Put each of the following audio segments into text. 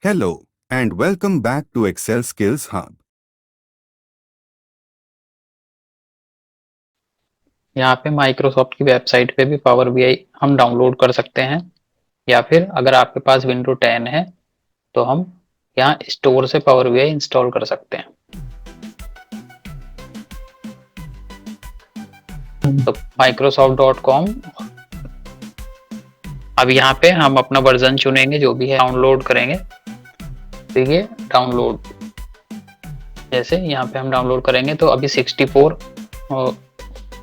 Hello, and welcome back to Excel Skills Hub. यहाँ पे Microsoft की वेबसाइट पे भी पावर बीआई हम डाउनलोड कर सकते हैं, या फिर अगर आपके पास विंडो 10 है तो हम यहाँ स्टोर से पावर बीआई इंस्टॉल कर सकते हैं। तो microsoft.com, अब यहाँ पे हम अपना वर्जन चुनेंगे जो भी है, डाउनलोड करेंगे। तो ये डाउनलोड, जैसे यहाँ पे हम डाउनलोड करेंगे तो अभी 64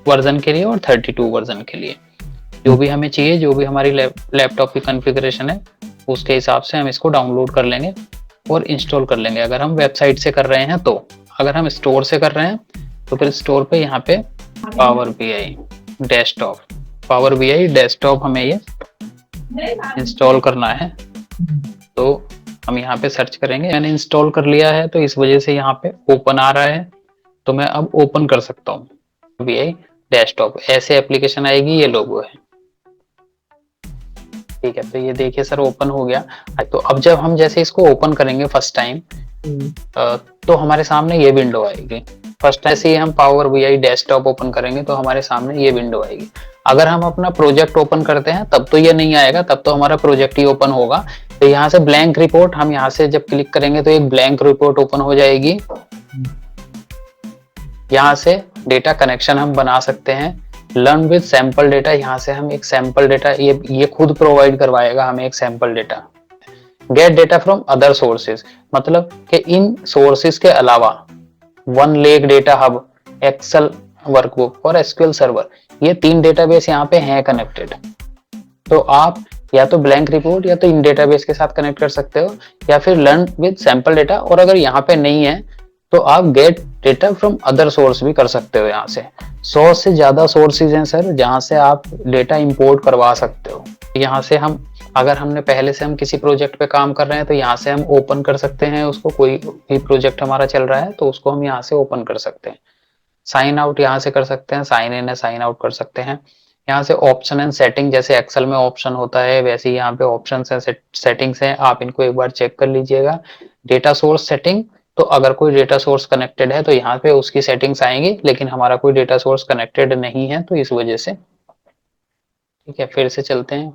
वर्जन के लिए और 32 वर्जन के लिए जो भी हमें चाहिए, जो भी हमारी लैपटॉप की कॉन्फ़िगरेशन है उसके हिसाब से हम इसको डाउनलोड कर लेंगे और इंस्टॉल कर लेंगे। अगर हम वेबसाइट से कर रहे हैं तो, अगर हम स्टोर से कर रहे हैं तो फिर स्टोर पे यहाँ पे power BI desktop, power BI desktop हमें ये इंस्टॉल करना है। तो हम यहाँ पे सर्च करेंगे। मैंने इंस्टॉल कर लिया है तो इस वजह से यहाँ पे ओपन आ रहा है, तो मैं अब ओपन कर सकता हूँ। बीआई डेस्कटॉप ऐसे एप्लीकेशन आएगी, ये लोगो है, ठीक है। तो ये देखिए सर ओपन हो गया। तो अब जब हम जैसे इसको ओपन करेंगे फर्स्ट टाइम, तो हमारे सामने ये विंडो आएगी। फर्स्ट टाइम से ही हम पावर बीआई डेस्कटॉप ओपन करेंगे तो हमारे सामने ये विंडो आएगी। अगर हम अपना प्रोजेक्ट ओपन करते हैं तब तो ये नहीं आएगा, तब तो हमारा प्रोजेक्ट ही ओपन होगा। तो यहाँ से ब्लैंक रिपोर्ट, हम यहाँ से जब क्लिक करेंगे तो एक ब्लैंक रिपोर्ट ओपन हो जाएगी। यहाँ से डेटा कनेक्शन हम बना सकते हैं। लर्न विद सैंपल डेटा, यहाँ से हम एक सैंपल डेटा, ये खुद प्रोवाइड करवाएगा हमें एक sample data. Get data from other sources, मतलब कि इन सोर्सेज के अलावा one lake data hub, excel workbook और एसक्यूएल सर्वर, ये 3 डेटाबेस यहाँ पे हैं कनेक्टेड। तो आप या तो ब्लैंक रिपोर्ट या तो इन डेटाबेस के साथ कनेक्ट कर सकते हो, या फिर लर्न विद सैंपल डेटा। और अगर यहाँ पे नहीं है तो आप gate data from other source भी कर सकते हो। यहाँ से 100 से ज्यादा सोर्सेज हैं सर जहाँ से आप डेटा इंपोर्ट करवा सकते हो। यहाँ से हम, अगर हमने पहले से हम किसी प्रोजेक्ट पे काम कर रहे हैं तो यहाँ से हम ओपन कर सकते हैं उसको। कोई भी प्रोजेक्ट हमारा चल रहा है तो उसको हम यहाँ से ओपन कर सकते हैं। साइन आउट यहाँ से कर सकते हैं, साइन इन है साइन आउट कर सकते हैं। यहाँ से ऑप्शन एंड सेटिंग, जैसे एक्सेल में ऑप्शन होता है वैसे ही यहाँ पे ऑप्शन है, सेटिंग्स हैं, आप इनको एक बार चेक कर लीजिएगा। डेटा सोर्स सेटिंग, तो अगर कोई डेटा सोर्स कनेक्टेड है तो यहाँ पे उसकी सेटिंग्स आएंगी, लेकिन हमारा कोई डेटा सोर्स कनेक्टेड नहीं है तो इस वजह से, ठीक है। फिर से चलते हैं,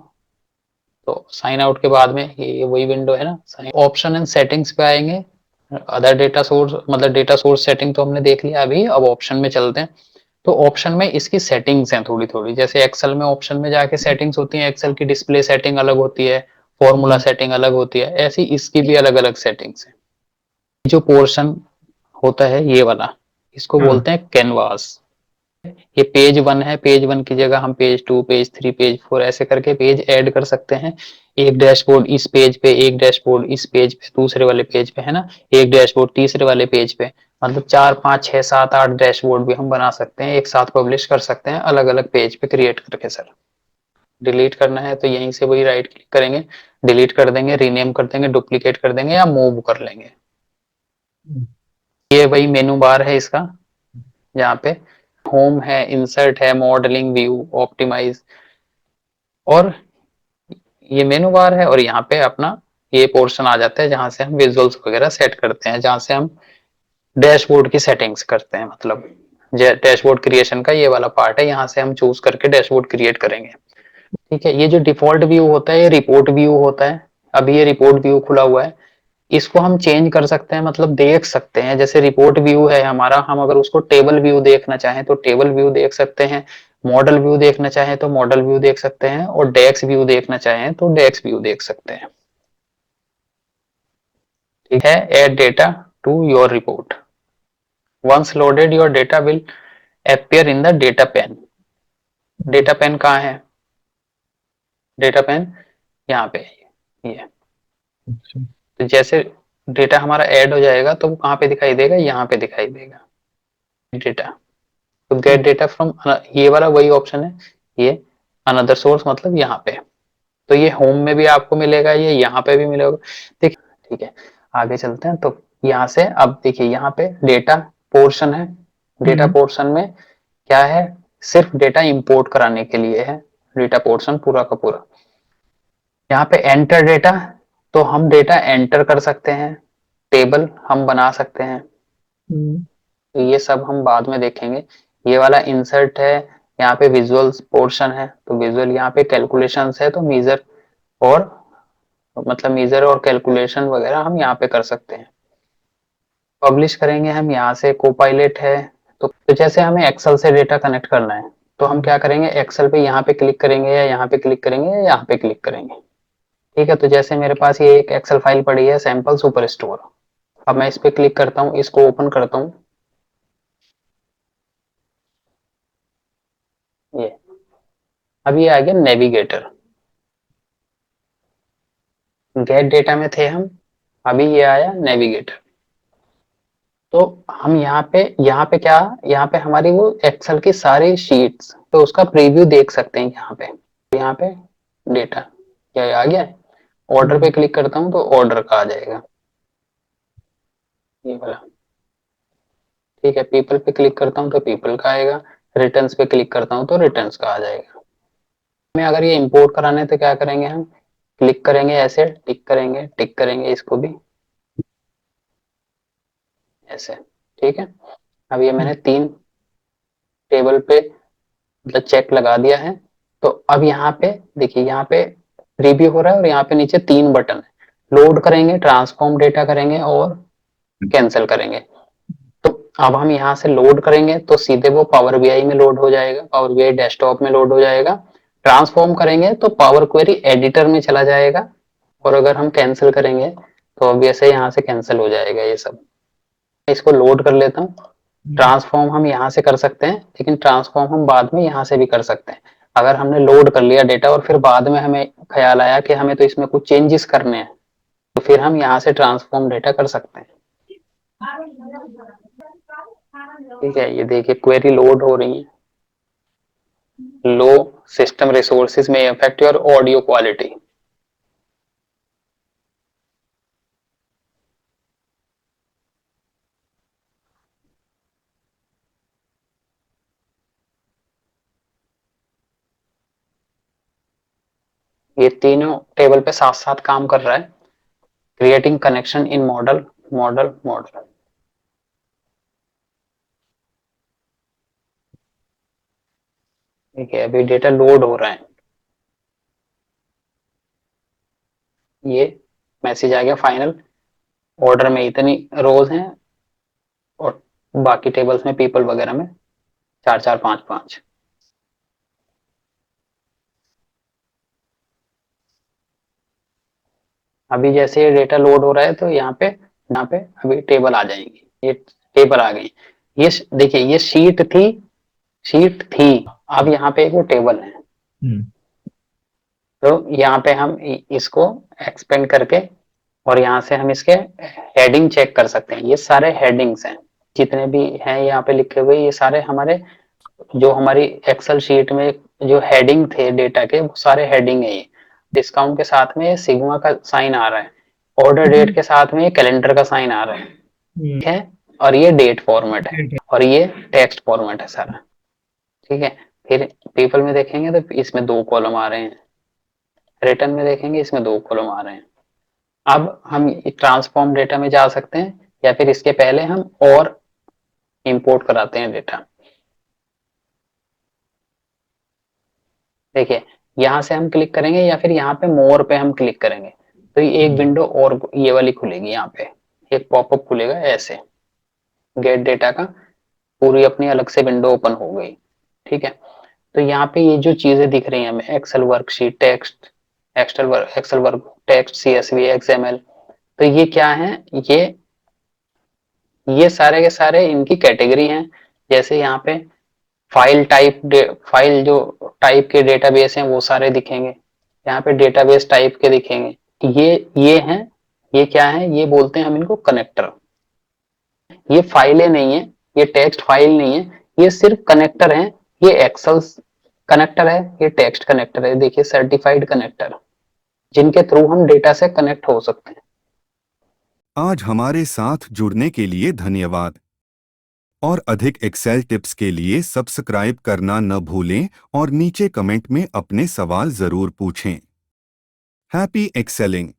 तो साइन आउट के बाद में ये वही विंडो है ना, ऑप्शन एंड सेटिंग्स पे आएंगे। अदर डेटा सोर्स, मतलब डेटा सोर्स सेटिंग तो हमने देख लिया अभी, अब ऑप्शन में चलते हैं। तो ऑप्शन में इसकी सेटिंग्स हैं थोड़ी थोड़ी, जैसे एक्सेल में ऑप्शन में जाके सेटिंग्स होती हैं, एक्सेल की डिस्प्ले सेटिंग अलग होती है, फॉर्मूला सेटिंग अलग होती है, ऐसी इसकी भी अलग अलग सेटिंग्स है। जो पोर्शन होता है ये वाला, इसको बोलते हैं कैनवास। ये पेज 1 है, पेज 1 की जगह हम पेज 2, पेज 3, पेज 4 ऐसे करके पेज ऐड कर सकते हैं। एक डैशबोर्ड इस पेज पे, एक डैशबोर्ड इस पेज पे, दूसरे वाले पेज पे, है ना, एक डैशबोर्ड तीसरे वाले पेज पे, मतलब 4, 5, 6, 7, 8 डैशबोर्ड भी हम बना सकते हैं, एक साथ पब्लिश कर सकते हैं अलग अलग पेज पे क्रिएट करके। सर डिलीट करना है तो यहीं से वही राइट क्लिक करेंगे, डिलीट कर देंगे, रीनेम कर देंगे, डुप्लीकेट कर देंगे या मूव कर लेंगे। ये वही मेनू बार है इसका, जहाँ पे होम है, इंसर्ट है, मॉडलिंग, व्यू, ऑप्टिमाइज, और ये मेनू बार है। और यहाँ पे अपना ये पोर्शन आ जाता है जहां से हम विजुअल्स वगैरह सेट करते हैं, जहां से हम डैशबोर्ड की सेटिंग्स करते हैं। मतलब डैशबोर्ड क्रिएशन का ये वाला पार्ट है, यहाँ से हम चूज करके डैशबोर्ड क्रिएट करेंगे, ठीक है। ये जो डिफॉल्ट व्यू होता है ये रिपोर्ट व्यू होता है। अभी ये रिपोर्ट व्यू खुला हुआ है, इसको हम चेंज कर सकते हैं, मतलब देख सकते हैं। जैसे रिपोर्ट व्यू है हमारा, हम अगर उसको टेबल व्यू देखना चाहें तो टेबल व्यू देख सकते हैं, मॉडल व्यू देखना चाहें तो मॉडल व्यू देख सकते हैं, और डेक्स व्यू देखना चाहें तो डेक्स व्यू देख सकते हैं, ठीक है। Add data to your report, once loaded your data will appear in the data pane। Data pane कहाँ है, डेटा पेन यहाँ पे है ये। तो जैसे डेटा हमारा ऐड हो जाएगा तो वो कहाँ पे दिखाई देगा, यहाँ पे दिखाई देगा डेटा। तो गेट डेटा फ्रॉम, ये वाला वही ऑप्शन है, ये अनदर सोर्स मतलब यहाँ पे। तो ये होम में भी आपको मिलेगा, ये यहाँ पे भी मिलेगा, ठीक, ठीक है। आगे चलते हैं, तो यहाँ से अब देखिए यहाँ पे डेटा पोर्शन है। डेटा पोर्शन में क्या है, सिर्फ डेटा इंपोर्ट कराने के लिए है डेटा पोर्शन पूरा का पूरा। यहाँ पे एंटर डेटा, तो हम डेटा एंटर कर सकते हैं, टेबल हम बना सकते हैं, तो ये सब हम बाद में देखेंगे। ये वाला इंसर्ट है, यहाँ पे विजुअल पोर्शन है, तो विजुअल यहाँ पे कैलकुलेशंस है, तो मीजर और मतलब मीजर और कैलकुलेशन वगैरह हम यहाँ पे कर सकते हैं। पब्लिश करेंगे हम यहाँ से, कोपायलट है। तो जैसे हमें एक्सेल से डेटा कनेक्ट करना है, तो हम क्या करेंगे, एक्सेल पे यहाँ पे क्लिक करेंगे या यहाँ पे क्लिक करेंगे या यहाँ पे क्लिक करेंगे। ठीक है, तो जैसे मेरे पास ये एक एक्सेल फाइल पड़ी है, सैंपल सुपर स्टोर। अब मैं इस पे क्लिक करता हूँ, इसको ओपन करता हूँ, ये अब ये आ गया नेविगेटर। गेट डेटा में थे हम, अभी ये आया नेविगेटर। तो हम यहाँ पे क्या, यहाँ पे हमारी वो एक्सेल की सारी शीट्स, तो उसका प्रीव्यू देख सकते हैं यहाँ पे डेटा क्या आ गया। ऑर्डर पे क्लिक करता हूँ तो ऑर्डर का आ जाएगा, ये वाला। ठीक है, पीपल पे क्लिक करता हूँ तो पीपल का आएगा, रिटर्न्स पे क्लिक करता हूँ तो रिटर्न्स का आ जाएगा। हमें अगर ये इंपोर्ट कराना है तो क्या करेंगे, हम क्लिक करेंगे, ऐसे टिक करेंगे इसको भी ऐसे। ठीक है, अब ये मैंने 3 टेबल पे मतलब चेक लगा दिया है। तो अब यहाँ पे देखिए, यहाँ पे रिव्यू हो रहा है और यहाँ पे नीचे 3 बटन है, लोड करेंगे, ट्रांसफॉर्म डेटा करेंगे और कैंसिल करेंगे। तो अब हम यहाँ से लोड करेंगे तो सीधे वो पावर बीआई में लोड हो जाएगा, पावर बीआई डेस्कटॉप में लोड हो जाएगा। ट्रांसफॉर्म करेंगे तो पावर क्वेरी एडिटर में चला जाएगा, और अगर हम कैंसिल करेंगे तो ऑब्वियसली यहाँ से कैंसिल हो जाएगा ये सब। इसको लोड कर लेता हूँ। ट्रांसफॉर्म हम यहाँ से कर सकते हैं, लेकिन ट्रांसफॉर्म हम बाद में यहाँ से भी कर सकते हैं। अगर हमने लोड कर लिया डेटा और फिर बाद में हमें ख्याल आया कि हमें तो इसमें कुछ चेंजेस करने हैं, तो फिर हम यहाँ से ट्रांसफॉर्म डेटा कर सकते हैं। ठीक है, ये देखिए क्वेरी लोड हो रही है। लो सिस्टम रिसोर्सेज में अफेक्ट योर ऑडियो क्वालिटी। ये तीनों टेबल पे साथ साथ काम कर रहा है। Creating connection in model model model. ठीक है, अभी डेटा लोड हो रहा है। ये मैसेज आ गया फाइनल, ऑर्डर में इतनी रोज हैं और बाकी टेबल्स में पीपल वगैरह में 4 4 5 5। अभी जैसे ये डेटा लोड हो रहा है तो यहाँ पे अभी टेबल आ जाएंगी, ये टेबल आ गई। ये देखिए, ये शीट थी, अब यहाँ पे एक वो टेबल है। तो यहाँ पे हम इसको एक्सपेंड करके और यहाँ से हम इसके हेडिंग चेक कर सकते हैं। ये सारे हेडिंग्स हैं, जितने भी हैं यहाँ पे लिखे हुए, ये सारे हमारे जो हमारी एक्सेल शीट में जो हेडिंग थे डेटा के, वो सारे हेडिंग है। ये डिस्काउंट के साथ में सिग्मा का साइन आ रहा है, ऑर्डर डेट के साथ में कैलेंडर का साइन आ रहा है। ठीक है, और ये डेट फॉर्मेट है और ये टेक्स्ट फॉर्मेट है सारा। ठीक है, फिर पीपल में देखेंगे तो इसमें 2 कॉलम आ रहे हैं, रिटर्न में देखेंगे इसमें 2 कॉलम आ रहे हैं। अब हम ट्रांसफॉर्म डेटा में जा सकते हैं, या फिर इसके पहले हम और इंपोर्ट कराते हैं डेटा। देखिए, यहाँ से हम क्लिक करेंगे या फिर यहाँ पे मोर पे हम क्लिक करेंगे तो ये एक विंडो और ये वाली खुलेगी। यहाँ पे एक पॉपअप खुलेगा ऐसे, गेट डेटा का पूरी अपनी अलग से विंडो ओपन हो गई। ठीक है, तो यहाँ पे ये जो चीजें दिख रही हैं हमें, excel worksheet, text, excel work text, CSV, XML, तो ये क्या है, ये सारे के सारे इनकी कैटेगरी हैं। जैसे यहाँ पे फाइल टाइप, फाइल जो टाइप के डेटाबेस हैं वो सारे दिखेंगे, यहाँ पे डेटाबेस टाइप के दिखेंगे। ये हैं, ये क्या है, ये बोलते हैं हम इनको कनेक्टर। ये फाइलें नहीं है, ये टेक्स्ट फाइल नहीं है, ये सिर्फ कनेक्टर है। ये एक्सेल कनेक्टर है, ये टेक्स्ट कनेक्टर है। देखिए, सर्टिफाइड कनेक्टर, जिनके थ्रू हम डेटा से कनेक्ट हो सकते हैं। आज हमारे साथ जुड़ने के लिए धन्यवाद। और अधिक एक्सेल टिप्स के लिए सब्सक्राइब करना न भूलें और नीचे कमेंट में अपने सवाल जरूर पूछें। Happy excelling.